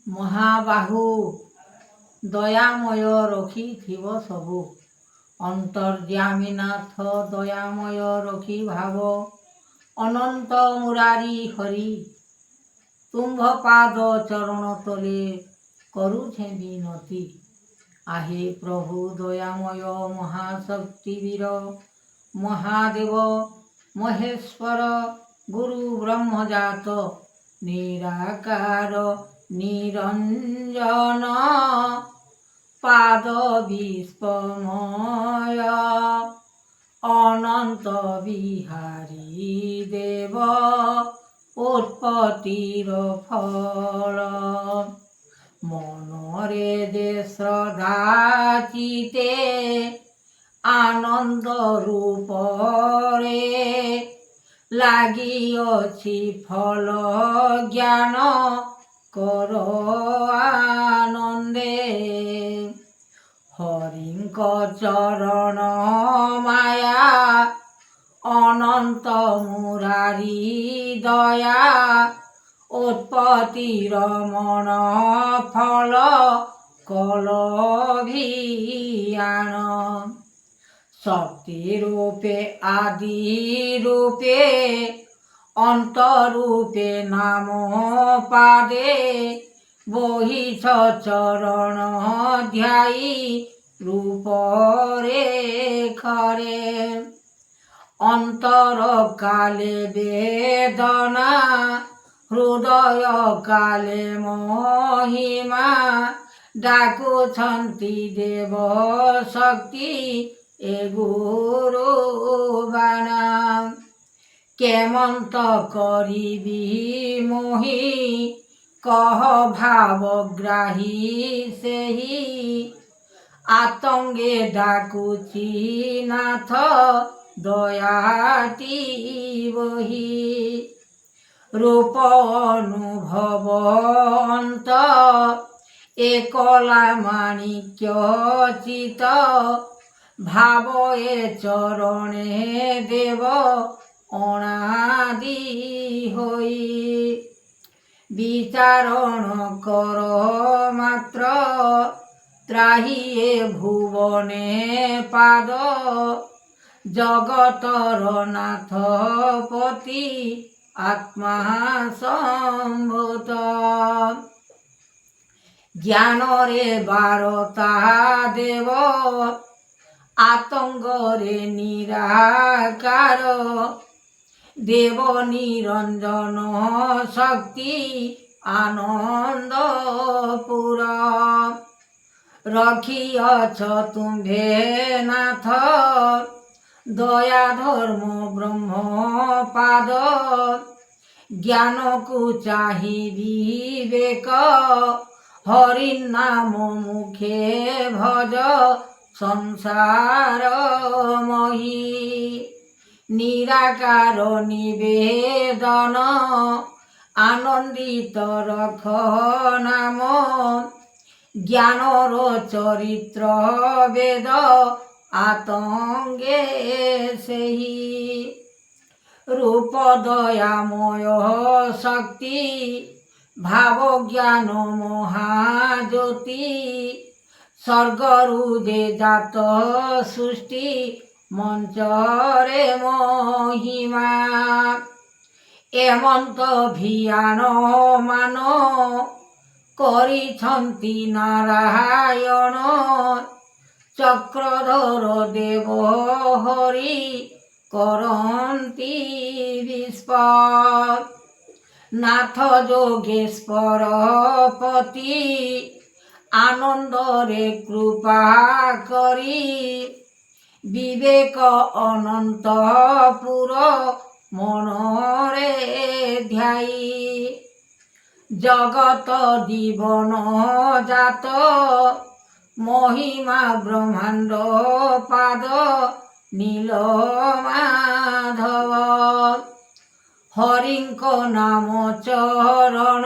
ମହାବାହୁ ଦୟାମୟ ରଖିଥିବ ସବୁ। ଅନ୍ତର୍ଯ୍ୟାମୀନାଥ ଦୟାମୟ ରଖି ଭାବ। ଅନନ୍ତ ମୁରାରୀ ହରି ତୁମ୍ଭ ପାଦ ଚରଣ ତଳେ କରୁଛେ ବିନତି। आहे प्रभु दयामय महाशक्ति वीर महादेव महेश्वर गुरु ब्रह्मजात निराकार निरंजन पाद विस्मय अनंत बिहारी देव उत्पत्तिर फल। মনরে যে শ্রদ্ধা চিতে আনন্দ রূপরে লাগিଅଛି ফল জ্ঞান কর আনন্দে। হরিଙ୍କ চরণ মায়া অনন্ত মুরারি দয়া उत्पत्तिर मन फल कलभियान। शक्ति रूपे आदि रूपे अंत रूपे नाम पादे बहिछ चरण ध्यायी रूप रेखरे। अंतर काले वेदना हृदय काले महिमा डाकुछन्ति देव शक्ति ए गुरु बाणा। केमंत करिबी मोहि कह भावग्राही सेहि आतंगे डाकुची नाथ दयाती बही। रूप अनुभवंत एकला माणिक्य चित भाव ए चरणे देव अनादि होई। विचारण कर मात्र त्राही ए भुवने पाद जगतर नाथ पति आत्मा संभूत। ज्ञान रे बारता देव आतंग रे निराकार देव निरंजन शक्ति आनंद पुरा। रखिअछ तुम्भे नाथ दया धर्म ब्रह्म पाद ज्ञान को चाहि विवेक हरि नाम मुखे भज संसार मही। निराकार निवेदन आनंदित रख नाम ज्ञानर चरित्र वेद आतंगे सेहि। रूप दयामय शक्ति भाव ज्ञान महाज्योति स्वर्गरु जे जात सृष्टि मंचरे महिमा। एमंत भियान मान करिछन्ति नारायण चक्रधर देव हरि करन्ति विश्व। नाथ जोगेश्वर पति आनंदरे कृपा करी विवेक अनंतपुर मनरे ध्यायी। जगत जीवन जात महिमा ब्रह्मांड पाद नील माधव। हरिंक नाम चरण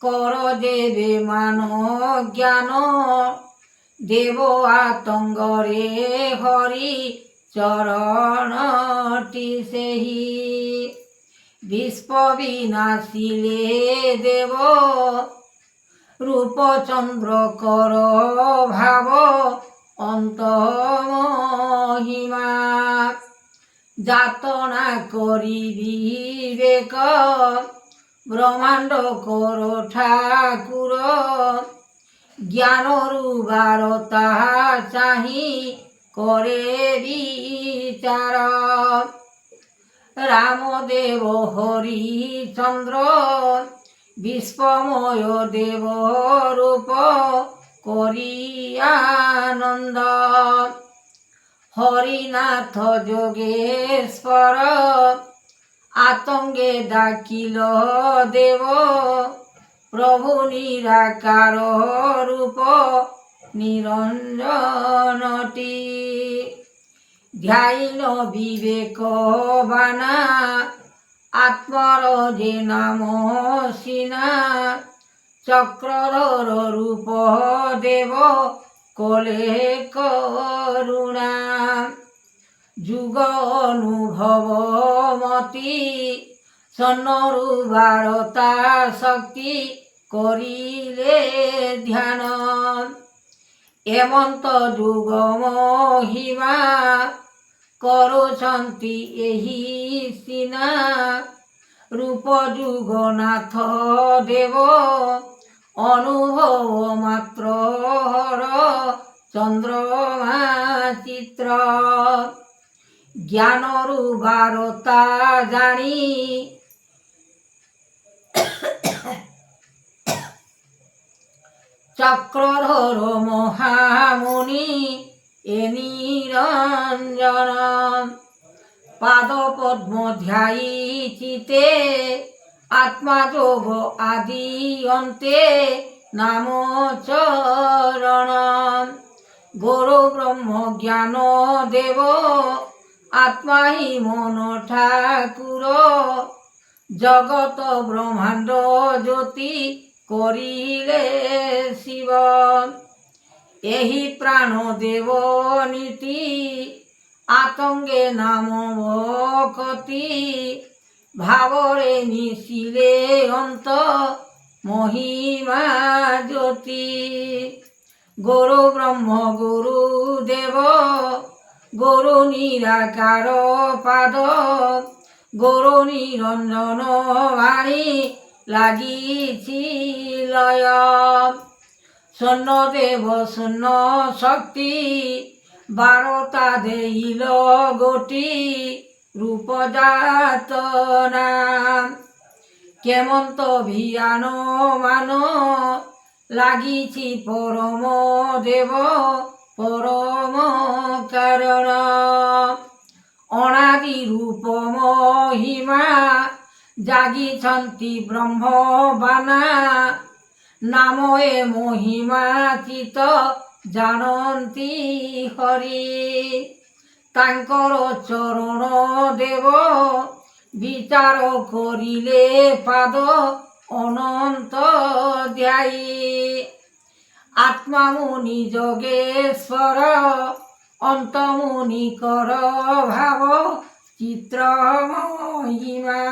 कर देवे मान ज्ञान देव आतंगरे हरि चरणटी सेहि। विश्व विनाशिले देव রূপচন্দ্র কর ভাব অন্ত মহিমা যাতনা করি বিবেক ব্রহ্মাণ্ড কর ঠাকুর জ্ঞানরু বারতা চাহি করে বিচার রামদেব হরিচন্দ্র বিশ্বময় দেব রূপ করিয়ানন্দ হরিনাথ যোগেশ্বর আতঙ্গে ডাকিল দেব প্রভু নিরাকার রূপ নিরঞ্জনটি ধ্যাইল বিবেক বানা আত্মার যে নাম সিনা চক্রধর রূপ দেব কলে করুণা যুগ অনুভব মতি সন্নরু বারতা শক্তি করিলে ধ্যান এমন্ত যুগ মহিমা କରୁଛନ୍ତି ଏହି ସିନା ରୂପ ଯୁଗନାଥ ଦେବ ଅନୁଭବ ମାତ୍ର ହର ଚନ୍ଦ୍ରମା ଚିତ୍ର ଜ୍ଞାନରୁ ବାରତା ଜାଣି চক্রধর মহামুনি এ নিরঞ্জন পাদ পদ্ম ধ্যায়ী চিতে আত্মাযোগ আদি অন্তে নাম চরণ গুরু ব্রহ্ম জ্ঞান দেব আত্মাহি মন ঠাকুর জগত ব্রহ্মাণ্ড জ্যোতি করিলে শিব ଏହି ପ୍ରାଣ ଦେବ ନୀତି ଆତଙ୍ଗେ ନାମ ଭକତି ଭାବରେ ମିଶିଲେ ଅନ୍ତ ମହିମା ଜ୍ୟୋତି ଗୁରୁ ବ୍ରହ୍ମ ଗୁରୁ ଦେବ ଗୁରୁ ନିରାକାର ପାଦ ଗୁରୁ ନିରଞ୍ଜନ ବାଣୀ লাগিছি লয় শূন্য দেব শূন্য শক্তি বারতা দেইল গোটি রূপজাত নাম কেমন্ত ভিয়ান মান লাগিছি পরম দেব পরম কারণ অনাদি রূপ মহিমা জাগিছন্তি ব্রহ্মবানা নাময়ে মহিমা চিত জানন্তি হরি তাঙ্কর চরণ দেব বিচার করিলে পাদ অনন্ত ধ্যায়ী আত্মামুনি যোগেশ্বর অন্তমুনি কর ভাব চিত্র মহিমা